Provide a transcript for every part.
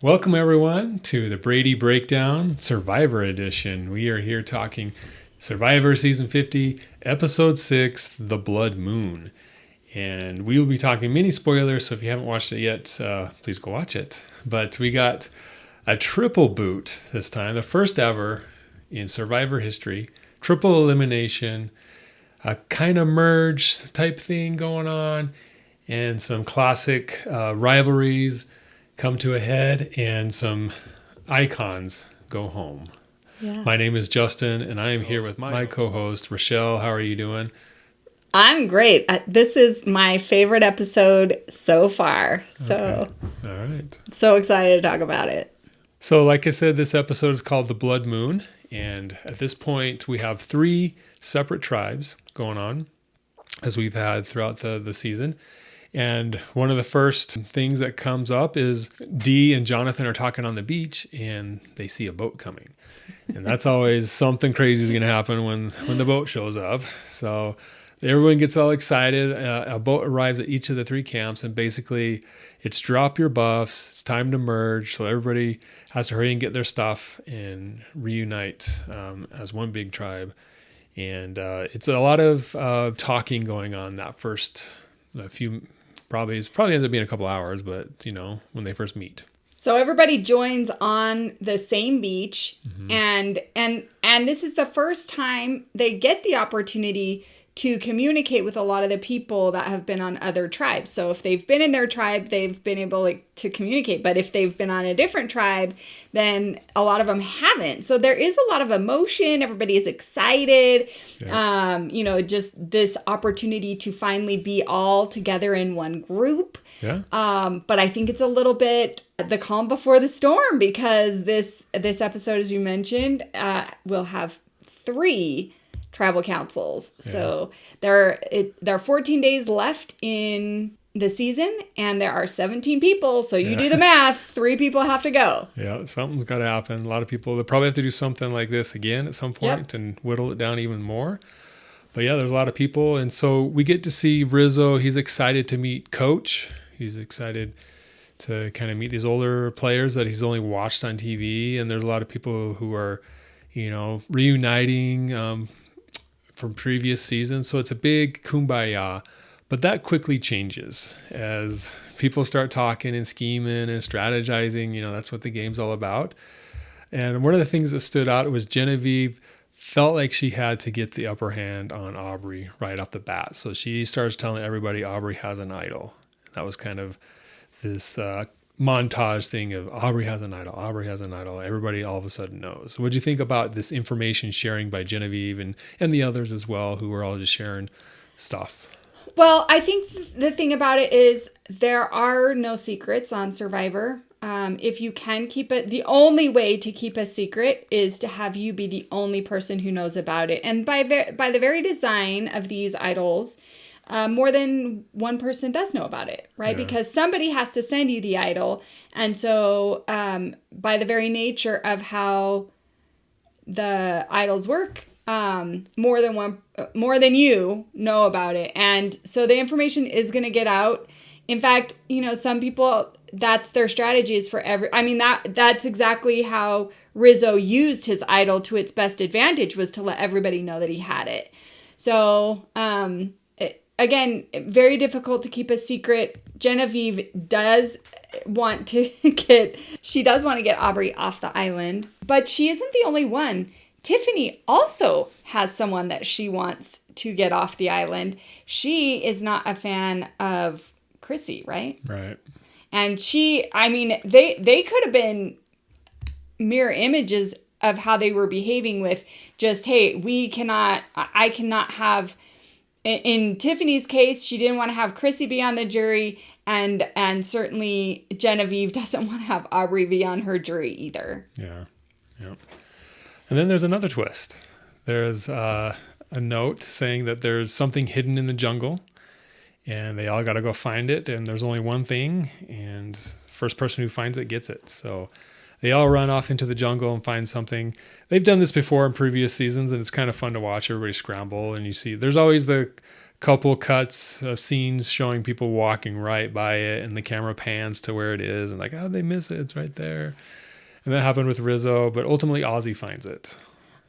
Welcome, everyone, to the Brady Breakdown Survivor Edition. We are here talking Survivor Season 50, Episode 6, The Blood Moon. And we will be talking mini spoilers, so if you haven't watched it yet, please go watch it. But we got a triple boot this time, the first ever in Survivor history. Triple elimination, a kind of merge type thing going on, and some classic rivalries come to a head, and some icons go home. Yeah. My name is Justin, and I am here with my co-host, Rochelle. How are you doing? I'm great. This is my favorite episode so far. So, All right. so excited to talk about it. So, like I said, this episode is called The Blood Moon, and at this point, we have 3 separate tribes going on, as we've had throughout the season. And one of the first things that comes up is Dee and Jonathan are talking on the beach and they see a boat coming. And that's always something crazy is going to happen when the boat shows up. So everyone gets all excited. A boat arrives at each of the 3 camps, and basically it's drop your buffs. It's time to merge. So everybody has to hurry and get their stuff and reunite as one big tribe. And it's a lot of talking going on that first few. Probably ends up being a couple hours, but when they first meet. So everybody joins on the same beach, and this is the first time they get the opportunity to communicate with a lot of the people that have been on other tribes. So if they've been in their tribe, they've been able to communicate. But if they've been on a different tribe, then a lot of them haven't. So there is a lot of emotion. Everybody is excited. Yeah. Just this opportunity to finally be all together in one group. Yeah. But I think it's a little bit the calm before the storm, because this episode, as you mentioned, will have 3 tribal councils. Yeah. So there are 14 days left in the season, and there are 17 people. So you do the math, 3 people have to go. Yeah, something's got to happen. A lot of people, they'll probably have to do something like this again at some point and whittle it down even more. But yeah, there's a lot of people. And so we get to see Rizzo. He's excited to meet Coach. He's excited to kind of meet these older players that he's only watched on TV. And there's a lot of people who are, reuniting from previous seasons. So it's a big kumbaya. But that quickly changes as people start talking and scheming and strategizing. That's what the game's all about. And one of the things that stood out was Genevieve felt like she had to get the upper hand on Aubrey right off the bat. So she starts telling everybody Aubrey has an idol. That was kind of this montage thing of Aubrey has an idol, Aubrey has an idol. Everybody all of a sudden knows. What do you think about this information sharing by Genevieve and the others as well, who were all just sharing stuff? Well, I think the thing about it is there are no secrets on Survivor. If you can keep it, the only way to keep a secret is to have you be the only person who knows about it. And by the very design of these idols, more than one person does know about it, right? Yeah. Because somebody has to send you the idol. And so by the very nature of how the idols work, more than you know about it. And so the information is going to get out. In fact, some people, that's their strategy is for that's exactly how Rizzo used his idol to its best advantage, was to let everybody know that he had it. So, again, very difficult to keep a secret. Genevieve does want to get Aubrey off the island, but she isn't the only one. Tiffany also has someone that she wants to get off the island. She is not a fan of Chrissy, right? Right. And they could have been mirror images of how they were behaving with just, hey, I cannot have, in Tiffany's case, she didn't want to have Chrissy be on the jury, and certainly Genevieve doesn't want to have Aubrey be on her jury either. Yeah. And then there's another twist. There's a note saying that there's something hidden in the jungle, and they all got to go find it. And there's only one thing, and first person who finds it gets it. So they all run off into the jungle and find something. They've done this before in previous seasons, and it's kind of fun to watch everybody scramble. And you see there's always the couple cuts of scenes showing people walking right by it, and the camera pans to where it is, and like, how'd they miss it? It's right there. And that happened with Rizzo, but ultimately Ozzy finds it.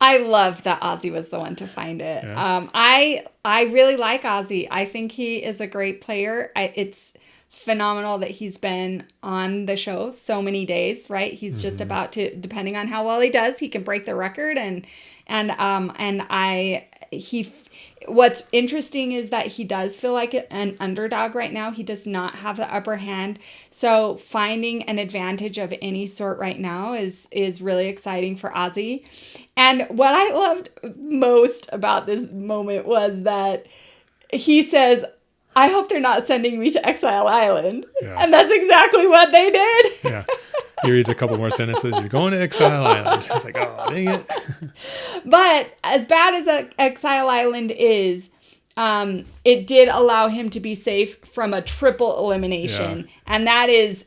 I love that Ozzy was the one to find it. Yeah. I really like Ozzy. I think he is a great player. It's phenomenal that he's been on the show so many days, right? He's just about to, depending on how well he does, he can break the record. What's interesting is that he does feel like an underdog right now. He does not have the upper hand. So finding an advantage of any sort right now is really exciting for Ozzy. And what I loved most about this moment was that he says, I hope they're not sending me to Exile Island. Yeah. And that's exactly what they did. Yeah. He reads a couple more sentences. You're going to Exile Island. It's like, oh, dang it. But as bad as Exile Island is, it did allow him to be safe from a triple elimination. Yeah. And that is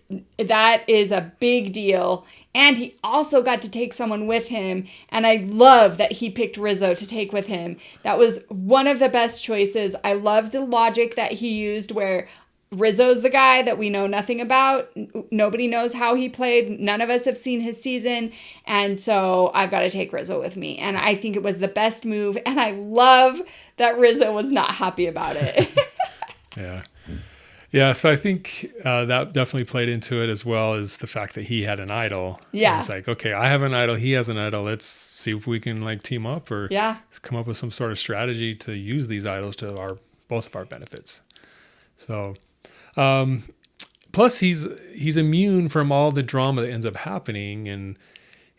a big deal. And he also got to take someone with him. And I love that he picked Rizzo to take with him. That was one of the best choices. I love the logic that he used where Rizzo's the guy that we know nothing about. Nobody knows how he played. None of us have seen his season. And so I've got to take Rizzo with me. And I think it was the best move. And I love that Rizzo was not happy about it. Yeah. Yeah, so I think that definitely played into it, as well as the fact that he had an idol. Yeah. It's like, okay, I have an idol, he has an idol. Let's see if we can like team up or come up with some sort of strategy to use these idols to both of our benefits. So, plus he's immune from all the drama that ends up happening, and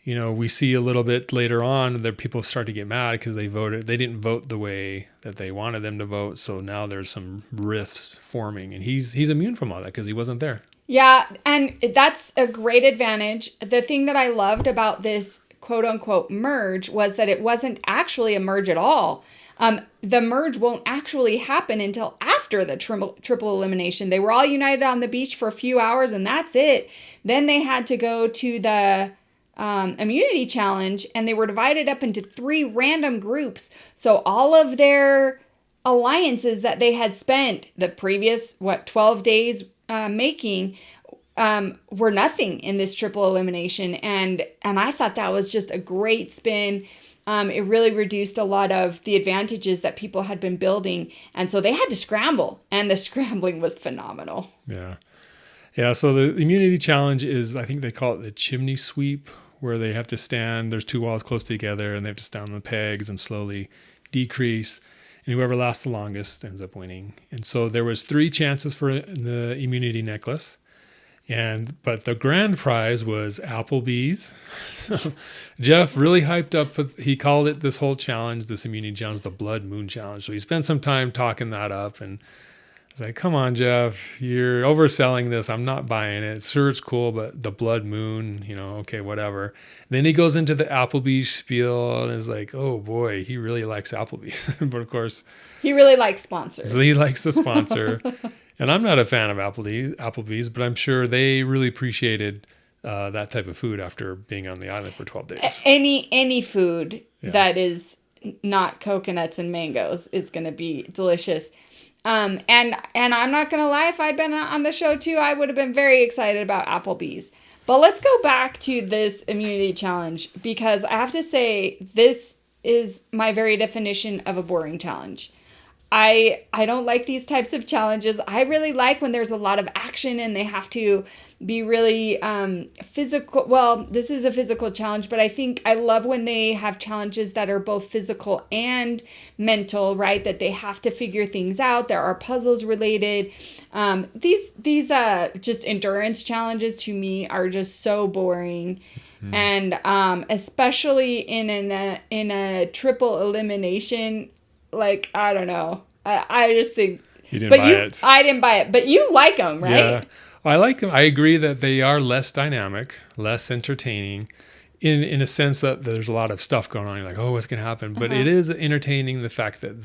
you know, we see a little bit later on that people start to get mad because they didn't vote the way that they wanted them to vote. So now there's some rifts forming, and he's immune from all that because he wasn't there. Yeah, and that's a great advantage. The thing that I loved about this quote unquote merge was that it wasn't actually a merge at all. The merge won't actually happen until after the triple elimination. They were all united on the beach for a few hours, and that's it. Then they had to go to the immunity challenge, and they were divided up into 3 random groups. So all of their alliances that they had spent the previous 12 days making were nothing in this triple elimination, and I thought that was just a great spin. It really reduced a lot of the advantages that people had been building, and so they had to scramble, and the scrambling was phenomenal. Yeah, so the immunity challenge is, I think they call it the chimney sweep, where they have to stand, there's 2 walls close together, and they have to stand on the pegs and slowly decrease, and whoever lasts the longest ends up winning. And so there was 3 chances for the immunity necklace, but the grand prize was Applebee's. So Jeff really hyped up, he called it, this whole challenge, this immunity challenge, the Blood Moon Challenge. So he spent some time talking that up, and I was like, come on, Jeff, you're overselling this. I'm not buying it. Sure, it's cool, but the Blood Moon, okay, whatever. Then he goes into the Applebee's spiel and is like, oh boy, he really likes Applebee's. But of course, he really likes sponsors. So he likes the sponsor. And I'm not a fan of Applebee's, but I'm sure they really appreciated that type of food after being on the island for 12 days. Any food that is not coconuts and mangoes is going to be delicious. And I'm not going to lie, if I'd been on the show too, I would have been very excited about Applebee's. But let's go back to this immunity challenge, because I have to say, this is my very definition of a boring challenge. I don't like these types of challenges. I really like when there's a lot of action and they have to be really physical. Well, this is a physical challenge, but I love when they have challenges that are both physical and mental, right? That they have to figure things out. There are puzzles related. These just endurance challenges to me are just so boring. Mm-hmm. And especially in a triple elimination, like, I don't know. I just think... You didn't buy it. I didn't buy it. But you like them, right? Yeah. I like them. I agree that they are less dynamic, less entertaining, in a sense that there's a lot of stuff going on. You're like, oh, what's going to happen? But it is entertaining, the fact that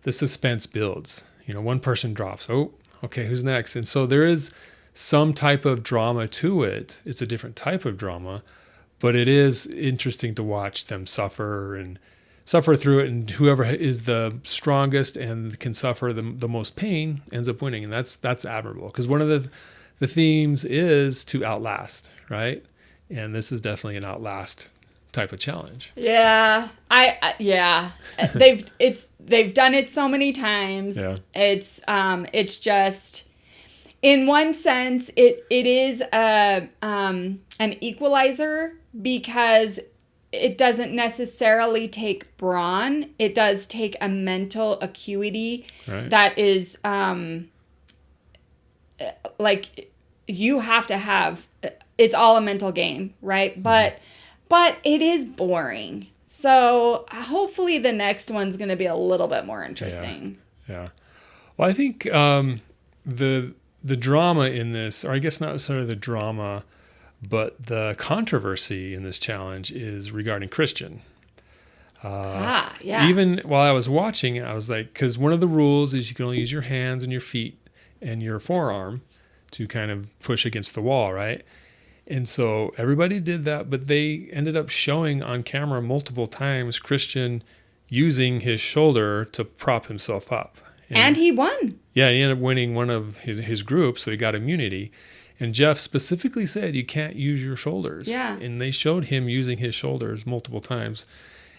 the suspense builds. One person drops. Oh, okay, who's next? And so there is some type of drama to it. It's a different type of drama. But it is interesting to watch them suffer and suffer through it, and whoever is the strongest and can suffer the most pain ends up winning. And that's admirable, because one of the themes is to outlast, right? And this is definitely an outlast type of challenge. Yeah. Yeah. They've done it so many times. Yeah. It's just, in one sense, it is an equalizer, because it doesn't necessarily take brawn. It does take a mental acuity that is like, you have to have. It's all a mental game, right? But it is boring. So hopefully the next one's going to be a little bit more interesting. Yeah. Well, I think the drama in this, or I guess not necessarily the drama, but the controversy in this challenge is regarding Christian. Yeah. Even while I was watching, I was like, because one of the rules is you can only use your hands and your feet and your forearm to kind of push against the wall, right? And so everybody did that, but they ended up showing on camera multiple times Christian using his shoulder to prop himself up. And he won. Yeah, he ended up winning one of his group, so he got immunity. And Jeff specifically said you can't use your shoulders. Yeah. And they showed him using his shoulders multiple times.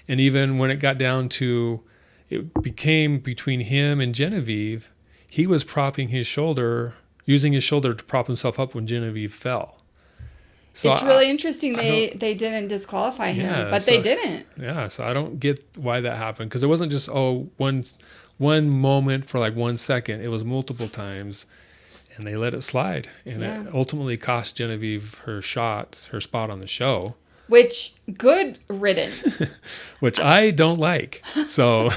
And even when it got down to, it became between him and Genevieve, he was propping his shoulder, using his shoulder to prop himself up when Genevieve fell. So it's really interesting they didn't disqualify him, but they didn't. Yeah, so I don't get why that happened, because it wasn't just, one moment for like 1 second. It was multiple times. And they let it slide. And it ultimately cost Genevieve her spot on the show. Which, good riddance. Which I don't like. So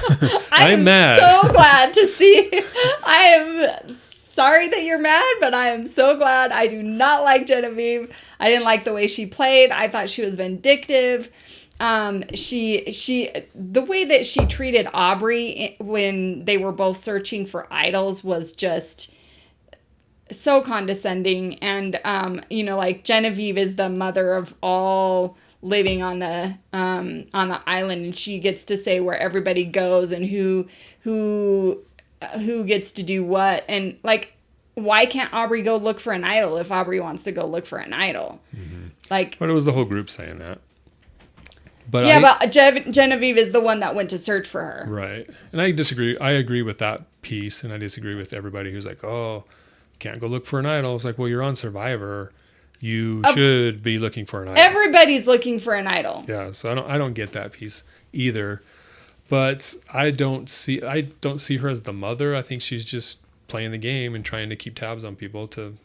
I'm mad. I'm so glad to see. I am sorry that you're mad, but I am so glad. I do not like Genevieve. I didn't like the way she played. I thought she was vindictive. The way that she treated Aubrey when they were both searching for idols was just so condescending. And like, Genevieve is the mother of all living on the island, and she gets to say where everybody goes and who gets to do what. And like, why can't Aubrey go look for an idol if Aubrey wants to go look for an idol? Mm-hmm. Like, but it was the whole group saying that. But but Genevieve is the one that went to search for her. Right. And I disagree. I agree with that piece, and I disagree with everybody who's like, oh, can't go look for an idol. It's like, well, you're on Survivor. You should be looking for an idol. Everybody's looking for an idol. Yeah, so I don't get that piece either. But I don't see her as the mother. I think she's just playing the game and trying to keep tabs on people to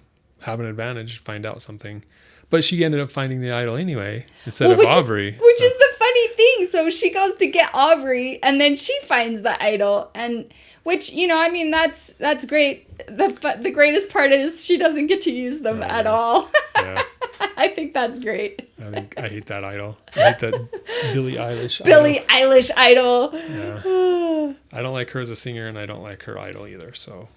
have an advantage, find out something. But she ended up finding the idol anyway instead of Aubrey. Which is the funny thing. So she goes to get Aubrey, and then she finds the idol, and which, that's great. The greatest part is she doesn't get to use them at all. Yeah. I think that's great. I hate that idol. I hate that Billie Eilish idol. Yeah. I don't like her as a singer, and I don't like her idol either. So.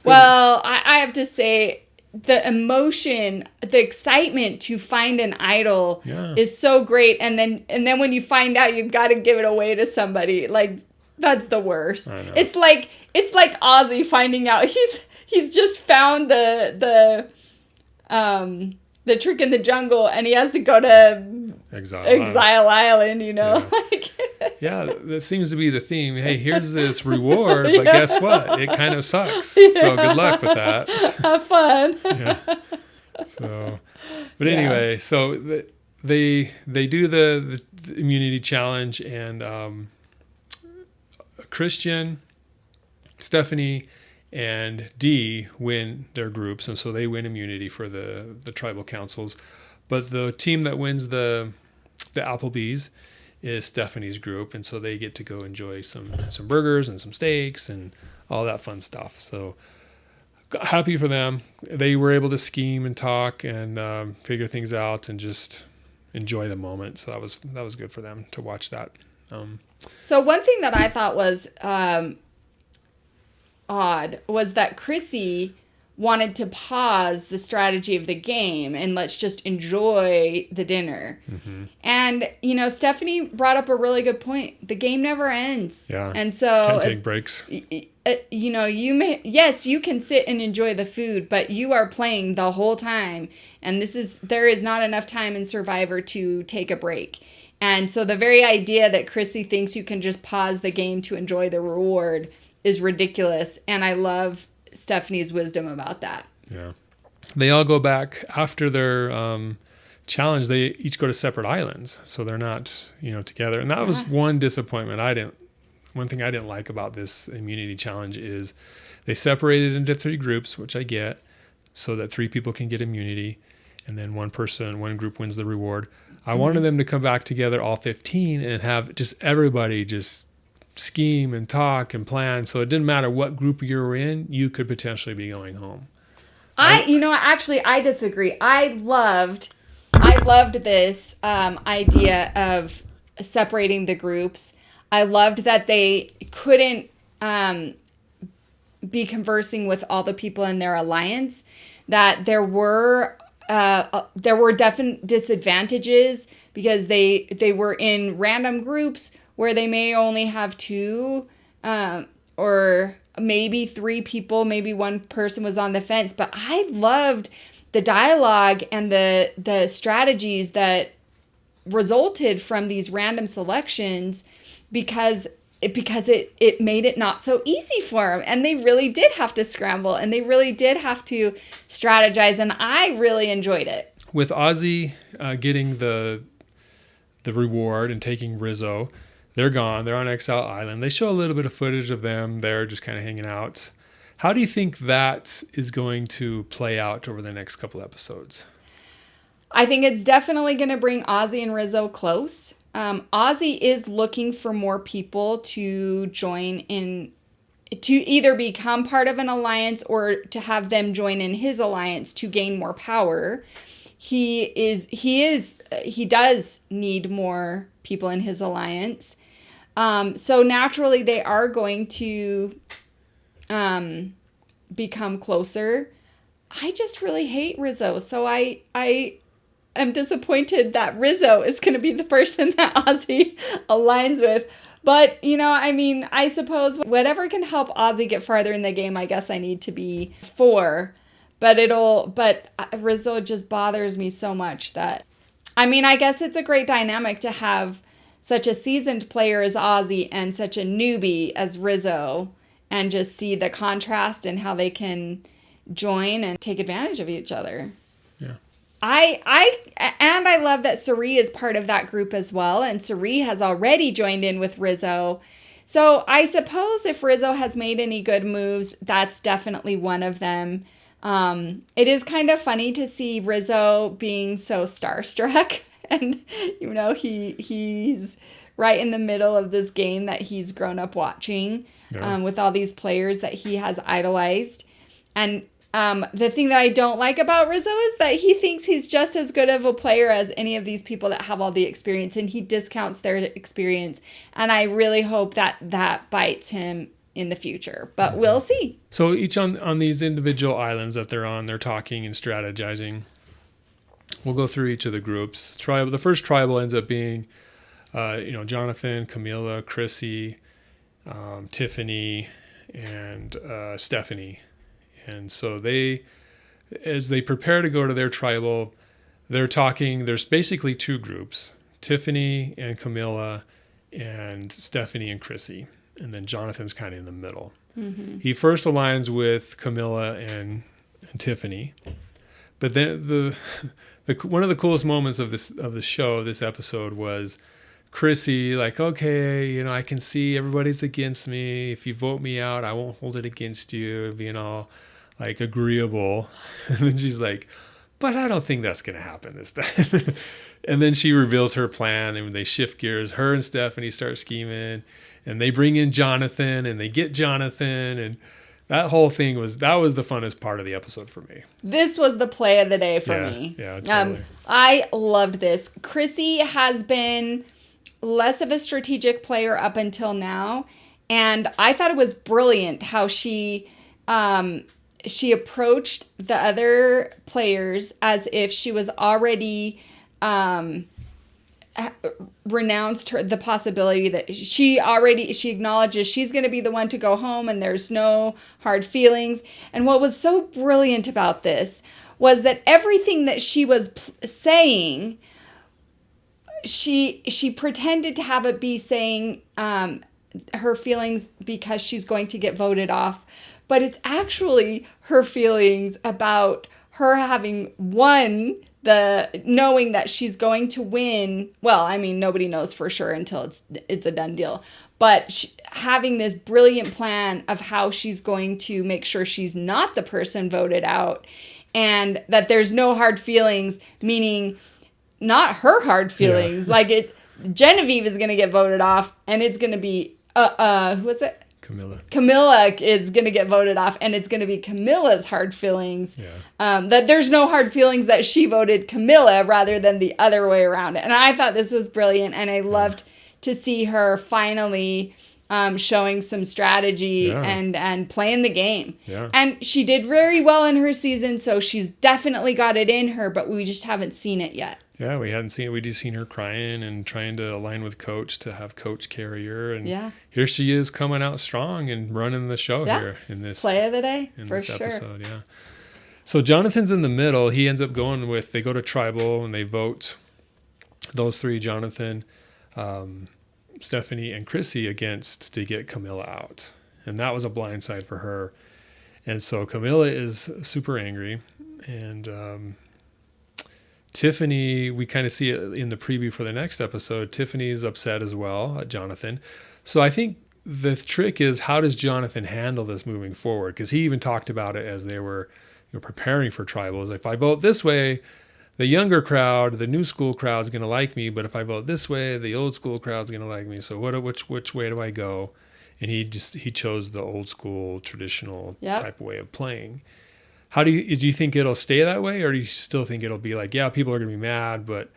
Well, I have to say, the emotion, the excitement to find an idol is so great. And then when you find out, you've got to give it away to somebody. Like, that's the worst. It's like Ozzy finding out he's just found the trick in the jungle, and he has to go to Exile Island, Yeah, that seems to be the theme. Hey, here's this reward, but guess what? It kind of sucks. So good luck with that. Have fun. Yeah. So, but anyway, so they do the immunity challenge, and Christian, Stephanie, and Dee win their groups, and so they win immunity for the tribal councils. But the team that wins the Applebee's is Stephanie's group, and so they get to go enjoy some burgers and some steaks and all that fun stuff. So happy for them. They were able to scheme and talk and figure things out and just enjoy the moment. So that was good for them to watch that. So one thing that I thought was odd was that Chrissy wanted to pause the strategy of the game and let's just enjoy the dinner. Mm-hmm. And, Stephanie brought up a really good point. The game never ends. Yeah. And so Can't take breaks. you can sit and enjoy the food, but you are playing the whole time. And there is not enough time in Survivor to take a break. And so the very idea that Chrissy thinks you can just pause the game to enjoy the reward is ridiculous. And I love Stephanie's wisdom about that. Yeah. They all go back after their challenge. They each go to separate islands. So they're not, together. And that was one disappointment. One thing I didn't like about this immunity challenge is they separated into 3 groups, which I get, so that 3 people can get immunity. And then one group wins the reward. I wanted them to come back together, all 15, and have just everybody just scheme and talk and plan. So it didn't matter what group you were in, you could potentially be going home. I disagree. I loved this idea of separating the groups. I loved that they couldn't be conversing with all the people in their alliance, that there were definite disadvantages because they were in random groups where they may only have 2 or maybe 3 people, maybe one person was on the fence. But I loved the dialogue and the strategies that resulted from these random selections because it made it not so easy for them. And they really did have to scramble and they really did have to strategize. And I really enjoyed it. With Ozzy getting the reward and taking Rizzo, they're gone. They're on Exile Island. They show a little bit of footage of them there just kind of hanging out. How do you think that is going to play out over the next couple episodes? I think it's definitely going to bring Ozzy and Rizzo close. Ozzy is looking for more people to join in, to either become part of an alliance or to have them join in his alliance to gain more power. He does need more people in his alliance. So naturally they are going to become closer. I just really hate Rizzo. So I'm disappointed that Rizzo is going to be the person that Ozzy aligns with. But, I suppose whatever can help Ozzy get farther in the game, I guess I need to be for. But Rizzo just bothers me so much that, I guess it's a great dynamic to have such a seasoned player as Ozzy and such a newbie as Rizzo and just see the contrast and how they can join and take advantage of each other. Yeah. I love that Sari is part of that group as well, and Sari has already joined in with Rizzo. So I suppose if Rizzo has made any good moves, that's definitely one of them. It is kind of funny to see Rizzo being so starstruck, and he's right in the middle of this game that he's grown up watching, with all these players that he has idolized. And the thing that I don't like about Rizzo is that he thinks he's just as good of a player as any of these people that have all the experience, and he discounts their experience. And I really hope that bites him in the future, but we'll see. So each on these individual islands that they're on, they're talking and strategizing. We'll go through each of the groups. The first tribal ends up being, Jonathan, Kamilla, Chrissy, Tiffany, and Stephanie. And so as they prepare to go to their tribal, they're talking. There's basically 2 groups, Tiffany and Kamilla and Stephanie and Chrissy. And then Jonathan's kind of in the middle. Mm-hmm. He first aligns with Kamilla and Tiffany. But then one of the coolest moments of the show, this episode, was Chrissy, like, okay, I can see everybody's against me. If you vote me out, I won't hold it against you, being all like agreeable. And then she's like, but I don't think that's going to happen this time. And then she reveals her plan, and they shift gears. Her and Stephanie start scheming, and they bring in Jonathan, and they get Jonathan, and that whole thing was the funnest part of the episode for me. This was the play of the day for me. Yeah, totally. I loved this. Chrissy has been less of a strategic player up until now, and I thought it was brilliant how she she approached the other players as if she was already renounced the possibility that she acknowledges she's going to be the one to go home and there's no hard feelings. And what was so brilliant about this was that everything that she was saying, she pretended to have it be saying her feelings because she's going to get voted off, but it's actually her feelings about her having won, the knowing that she's going to win. Well, I mean, nobody knows for sure until it's a done deal, but having this brilliant plan of how she's going to make sure she's not the person voted out, and that there's no hard feelings, meaning not her hard feelings. Yeah. Genevieve is going to get voted off, and it's going to be who was it? Kamilla is going to get voted off, and it's going to be Camilla's hard feelings. Yeah. That there's no hard feelings that she voted Kamilla rather than the other way around. And I thought this was brilliant, and I loved to see her finally showing some strategy and playing the game. Yeah. And she did very well in her season, so she's definitely got it in her, but we just haven't seen it yet. Yeah, we hadn't seen it. We just seen her crying and trying to align with Coach to have Coach carry her. And here she is coming out strong and running the show here in this play of the day, in for this sure. episode. Yeah. So Jonathan's in the middle. He ends up they go to tribal and they vote those three, Jonathan, Stephanie, and Chrissy, against to get Kamilla out. And that was a blindside for her. And so Kamilla is super angry. And Tiffany, we kind of see it in the preview for the next episode. Tiffany's upset as well at Jonathan. So I think the trick is, how does Jonathan handle this moving forward? Because he even talked about it as they were preparing for tribals. If I vote this way, the younger crowd, the new school crowd is going to like me. But if I vote this way, the old school crowd is going to like me. So which way do I go? And he chose the old school traditional type of way of playing. Do you think it'll stay that way, or do you still think it'll be like, yeah, people are going to be mad, but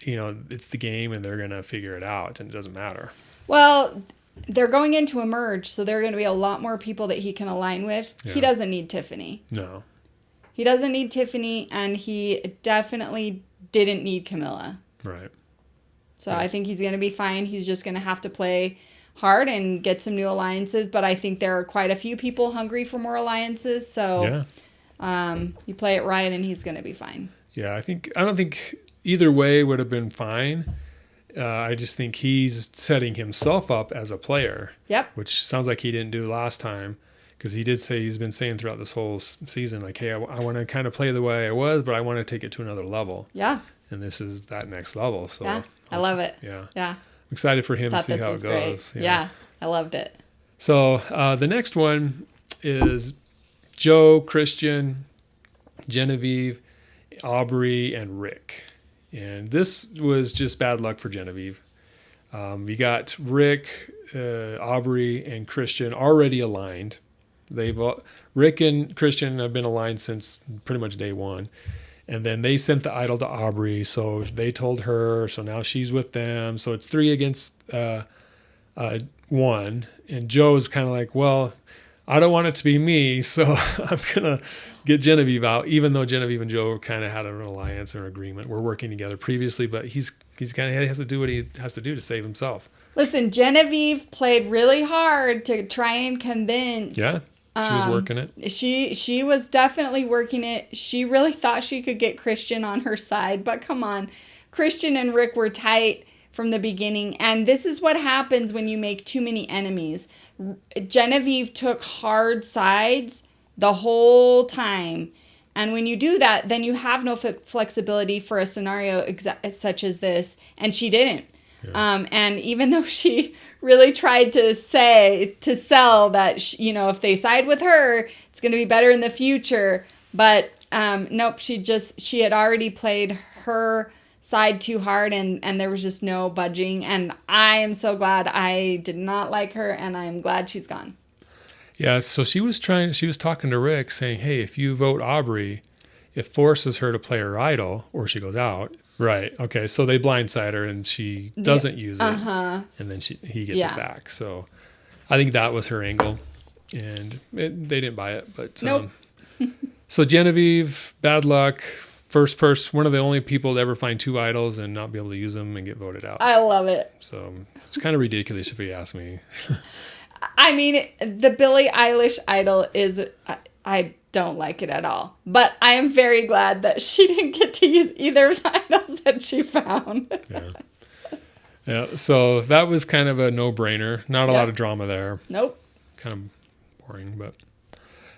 it's the game and they're going to figure it out and it doesn't matter? Well, they're going into a merge, so there are going to be a lot more people that he can align with. Yeah. He doesn't need Tiffany. No. He doesn't need Tiffany, and he definitely didn't need Kamilla. Right. So I think he's going to be fine. He's just going to have to play hard and get some new alliances, but I think there are quite a few people hungry for more alliances, so you play it right and he's going to be fine. Yeah, I don't think either way would have been fine. I just think he's setting himself up as a player. Yep. Which sounds like he didn't do last time, because he did say, he's been saying throughout this whole season, like, hey, I want to kind of play the way I was, but I want to take it to another level. Yeah. And this is that next level. So yeah, I love it. Yeah. Yeah. I'm excited for him to see how it goes. Yeah, I loved it. So the next one is Joe, Christian, Genevieve, Aubrey, and Rick. And this was just bad luck for Genevieve. You got Rick, Aubrey, and Christian already aligned. Rick and Christian have been aligned since pretty much day one. And then they sent the idol to Aubrey, so they told her, so now she's with them. So it's 3 against 1. And Joe's kind of like, well, I don't want it to be me, so I'm going to get Genevieve out, even though Genevieve and Joe kind of had an alliance or an agreement. We're working together previously, but he's kind of has to do what he has to do to save himself. Listen, Genevieve played really hard to try and convince. Yeah, she was working it. She was definitely working it. She really thought she could get Christian on her side, but come on. Christian and Rick were tight from the beginning, and this is what happens when you make too many enemies. Genevieve took hard sides the whole time. And when you do that, then you have no flexibility for a scenario such as this. And she didn't. Yeah. And even though she really tried to sell that, if they side with her, it's going to be better in the future. But nope, she had already played her side too hard, and there was just no budging. And I am so glad. I did not like her, and I'm glad she's gone. Yeah, so she was talking to Rick saying, hey, if you vote Aubrey, it forces her to play her idol or she goes out. Right. Okay. So they blindside her and she doesn't use it. And then he gets it back. So I think that was her angle, and they didn't buy it, but nope. So Genevieve, bad luck. First person, one of the only people to ever find 2 idols and not be able to use them and get voted out. I love it. So it's kind of ridiculous if you ask me. I mean, the Billie Eilish idol is, I don't like it at all. But I am very glad that she didn't get to use either of the idols that she found. Yeah. Yeah. So that was kind of a no-brainer. Not a lot of drama there. Nope. Kind of boring, but.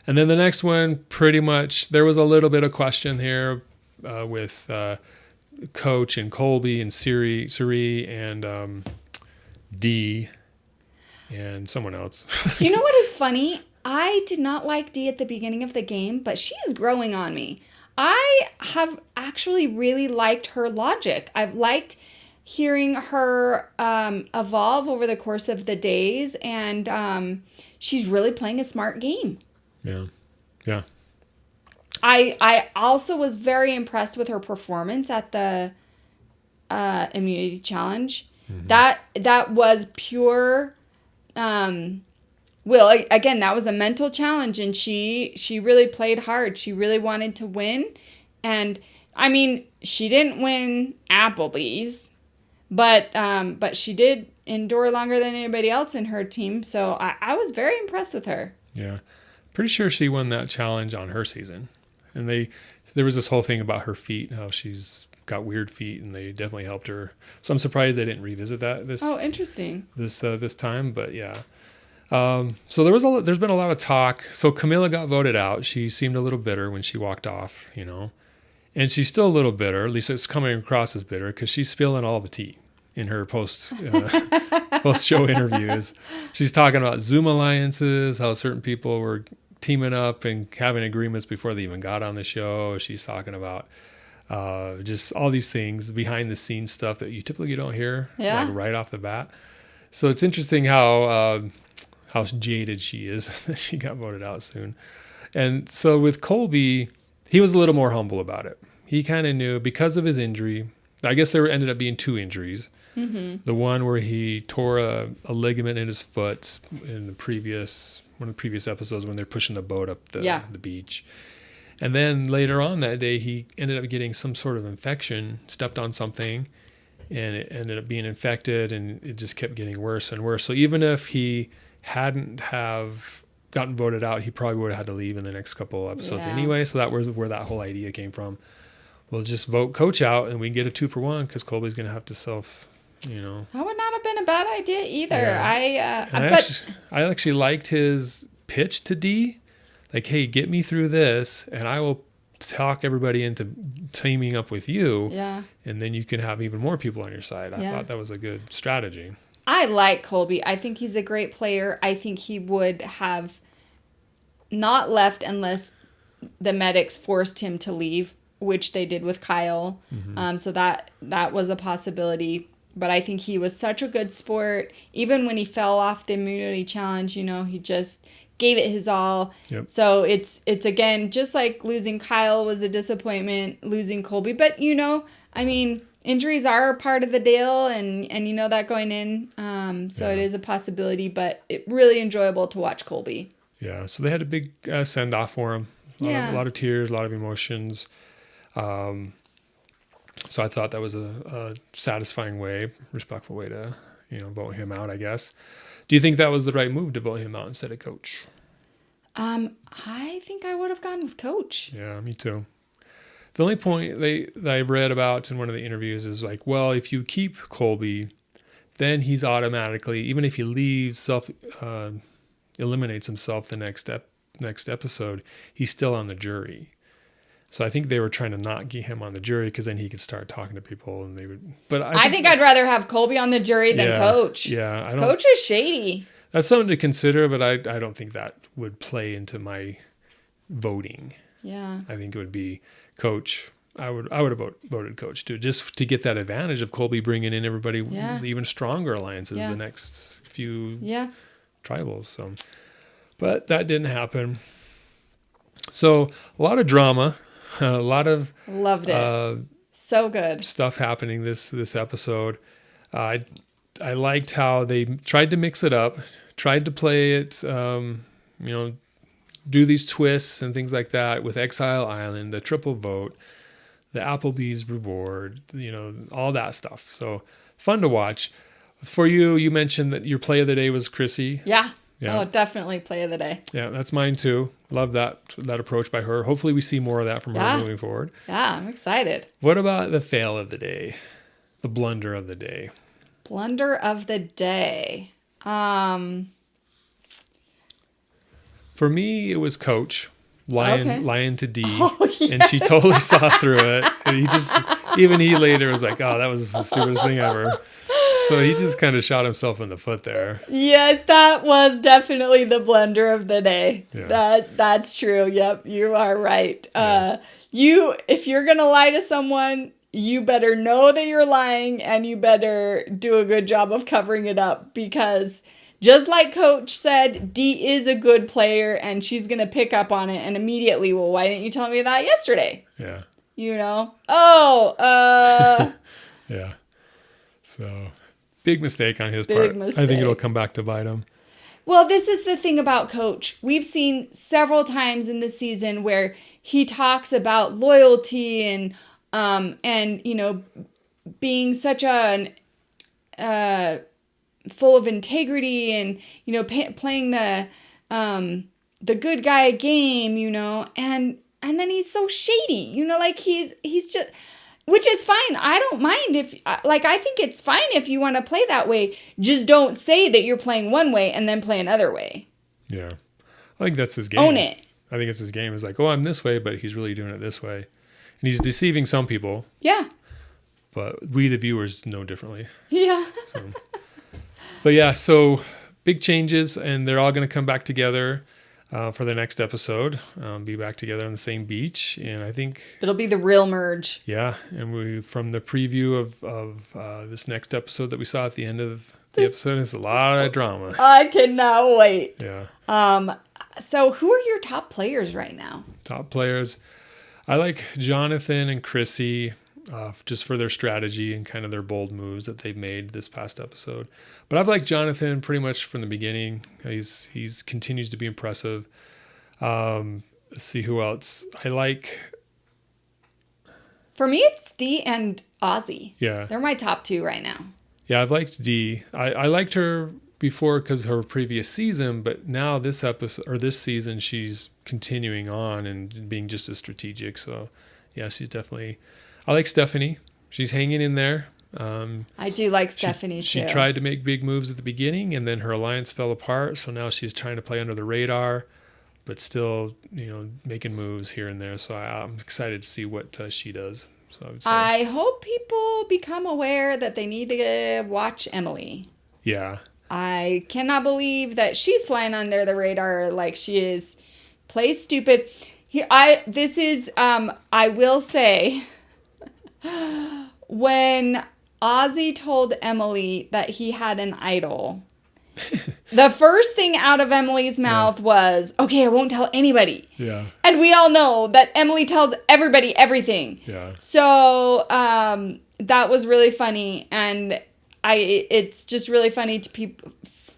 And then the next one, pretty much, there was a little bit of question here with Coach and Colby and Siri and Dee and someone else. Do you know what is funny? I did not like Dee at the beginning of the game, but she is growing on me. I have actually really liked her logic. I've liked hearing her evolve over the course of the days, and she's really playing a smart game. Yeah. Yeah. I also was very impressed with her performance at the immunity challenge. Mm-hmm. That was pure will. Again, that was a mental challenge, and she really played hard. She really wanted to win, and I mean, she didn't win Applebee's, but she did endure longer than anybody else in her team. So I was very impressed with her. Yeah, pretty sure she won that challenge on her season. And there was this whole thing about her feet, how she's got weird feet, and they definitely helped her. So I'm surprised they didn't revisit that interesting. This time, but yeah. So there's been a lot of talk. So Kamilla got voted out. She seemed a little bitter when she walked off, and she's still a little bitter. At least it's coming across as bitter because she's spilling all the tea in her post show interviews. She's talking about Zoom alliances, how certain people were teaming up and having agreements before they even got on the show. She's talking about just all these things, behind the scenes stuff that you typically don't hear like right off the bat. So it's interesting how jaded she is that she got voted out soon. And so with Colby, he was a little more humble about it. He kind of knew because of his injury. I guess there ended up being 2 injuries. Mm-hmm. The one where he tore a ligament in his foot in one of the previous episodes when they're pushing the boat up the beach. And then later on that day, he ended up getting some sort of infection, stepped on something, and it ended up being infected, and it just kept getting worse and worse. So even if he hadn't have gotten voted out, he probably would have had to leave in the next couple episodes anyway. So that was where that whole idea came from. We'll just vote Coach out, and we can get a 2-for-1 because Colby's going to have to That would not have been a bad idea either. Yeah. I actually liked his pitch to Dee. Like, hey, get me through this, and I will talk everybody into teaming up with you. Yeah. And then you can have even more people on your side. I thought that was a good strategy. I like Colby. I think he's a great player. I think he would have not left unless the medics forced him to leave, which they did with Kyle. Mm-hmm. So that was a possibility. But I think he was such a good sport. Even when he fell off the immunity challenge, he just gave it his all. Yep. So it's again, just like losing Kyle was a disappointment, losing Colby. But, injuries are part of the deal, and you know that going in. It is a possibility, but it really enjoyable to watch Colby. Yeah, so they had a big send-off for him. A lot of tears, a lot of emotions. So I thought that was a satisfying way, respectful way to, vote him out, I guess. Do you think that was the right move to vote him out instead of Coach? I think I would have gone with Coach. Yeah, me too. The only point that I read about in one of the interviews is like, well, if you keep Colby, then he's automatically, even if he leaves, eliminates himself the next episode, he's still on the jury. So I think they were trying to not get him on the jury because then he could start talking to people, and they would. But I think I'd rather have Colby on the jury than Coach. Yeah, Coach is shady. That's something to consider, but I don't think that would play into my voting. Yeah, I think it would be Coach. I would have voted Coach too, just to get that advantage of Colby bringing in everybody with even stronger alliances the next few tribals. So, but that didn't happen. So a lot of drama. A lot of loved it. So good stuff happening this episode. I liked how they tried to mix it up, tried to play it, do these twists and things like that with Exile Island, the triple vote, the Applebee's reward, all that stuff. So fun to watch. For you, you mentioned that your play of the day was Chrissy. Yeah. Yeah. Oh, definitely play of the day. Yeah, that's mine too. Love that approach by her. Hopefully we see more of that from her moving forward. Yeah, I'm excited. What about the fail of the day? The blunder of the day? Blunder of the day. For me, it was Coach lying to Dee. Oh, yes. And she totally saw through it. And he later was like, oh, that was the stupidest thing ever. So he just kind of shot himself in the foot there. Yes, that was definitely the blunder of the day. Yeah. That's true. Yep, you are right. Yeah. If you're gonna lie to someone, you better know that you're lying, and you better do a good job of covering it up, because just like Coach said, Dee is a good player and she's gonna pick up on it and immediately, well, why didn't you tell me that yesterday? Yeah. Yeah. So big mistake on his part. I think it'll come back to bite him. Well, this is the thing about Coach. We've seen several times in the season where he talks about loyalty and being such an full of integrity and playing the good guy game, and then he's so shady, like he's just. Which is fine. I don't mind I think it's fine if you want to play that way. Just don't say that you're playing one way and then play another way. Yeah. I think that's his game. Own it. I think it's his game. It's like, oh, I'm this way, but he's really doing it this way. And he's deceiving some people. Yeah. But we, the viewers, know differently. Yeah. So big changes, and they're all going to come back together for the next episode, be back together on the same beach, and I think it'll be the real merge. Yeah, and from the preview of this next episode that we saw at the end of the episode, it's a lot of drama. I cannot wait. Yeah. So who are your top players right now? Top players, I like Jonathan and Chrissy, just for their strategy and kind of their bold moves that they've made this past episode. But I've liked Jonathan pretty much from the beginning. He's continues to be impressive. Let's see who else I like. For me, it's Dee and Ozzy. Yeah, they're my top two right now. Yeah, I've liked Dee. I liked her before because of her previous season, but now this season she's continuing on and being just as strategic. So yeah, she's definitely. I like Stephanie. She's hanging in there. I do like Stephanie too. She tried to make big moves at the beginning, and then her alliance fell apart. So now she's trying to play under the radar, but still, making moves here and there. So I'm excited to see what she does. So I would say, I hope people become aware that they need to watch Emily. Yeah. I cannot believe that she's flying under the radar like she is. Plays stupid. I will say. When Ozzy told Emily that he had an idol, the first thing out of Emily's mouth was, okay, I won't tell anybody. Yeah. And we all know that Emily tells everybody everything. Yeah. So that was really funny. And it's just really funny to people.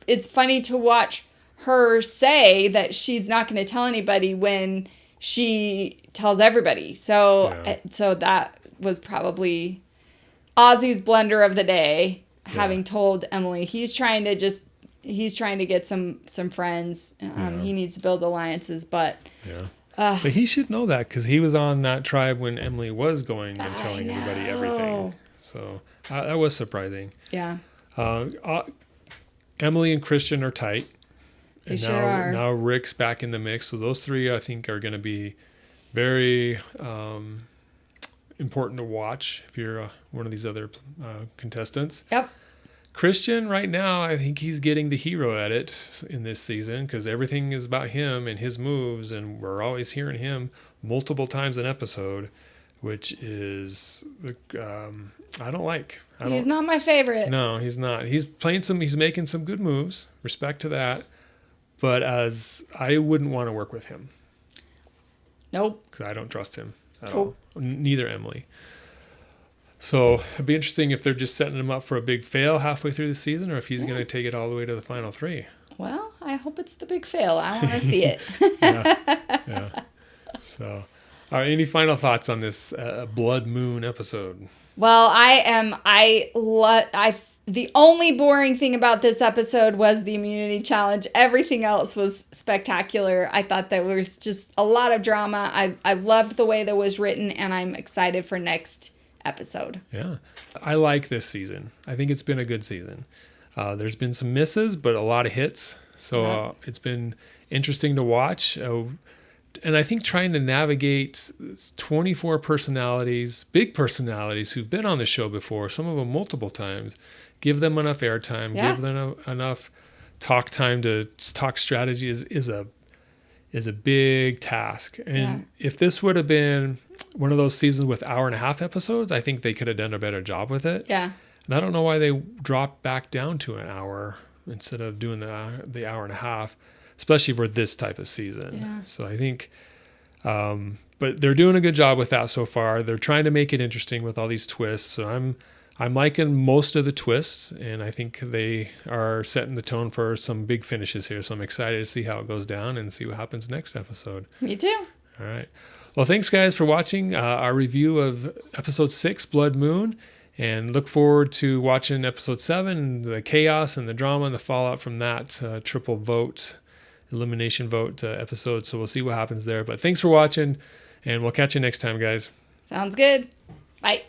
It's funny to watch her say that she's not going to tell anybody when she tells everybody. So that was probably Ozzy's blunder of the day, having told Emily he's trying to get some friends. He needs to build alliances, but but he should know that because he was on that tribe when Emily was going and telling everybody everything. So that was surprising. Yeah. Emily and Christian are tight. They sure are. Now Rick's back in the mix. So those three, I think, are going to be very important to watch if you're one of these other contestants. Yep. Christian, right now, I think he's getting the hero edit in this season because everything is about him and his moves, and we're always hearing him multiple times an episode, which is I don't like. He's not my favorite. No, he's not. He's making some good moves. Respect to that. But as I wouldn't want to work with him. Nope. Because I don't trust him at all. Neither Emily. So it'd be interesting if they're just setting him up for a big fail halfway through the season, or if he's going to take it all the way to the final three. Well, I hope it's the big fail. I want to see it. Yeah. So, all right, any final thoughts on this Blood Moon episode? Well, the only boring thing about this episode was the immunity challenge. Everything else was spectacular. I thought there was just a lot of drama. I loved the way that was written, and I'm excited for next episode. Yeah. I like this season. I think it's been a good season. There's been some misses, but a lot of hits. So it's been interesting to watch. And I think trying to navigate 24 personalities, big personalities who've been on the show before, some of them multiple times, give them enough airtime, give them enough talk time to talk strategy is a big task. And if this would have been one of those seasons with 1.5 hour episodes, I think they could have done a better job with it. Yeah. And I don't know why they dropped back down to an hour instead of doing the 1.5 hour, especially for this type of season. Yeah. So I think, but they're doing a good job with that so far. They're trying to make it interesting with all these twists. So I'm liking most of the twists, and I think they are setting the tone for some big finishes here. So I'm excited to see how it goes down and see what happens next episode. Me too. All right. Well, thanks guys for watching our review of episode 6, Blood Moon. And look forward to watching episode 7, the chaos and the drama and the fallout from that triple vote, elimination vote episode. So we'll see what happens there. But thanks for watching, and we'll catch you next time, guys. Sounds good. Bye.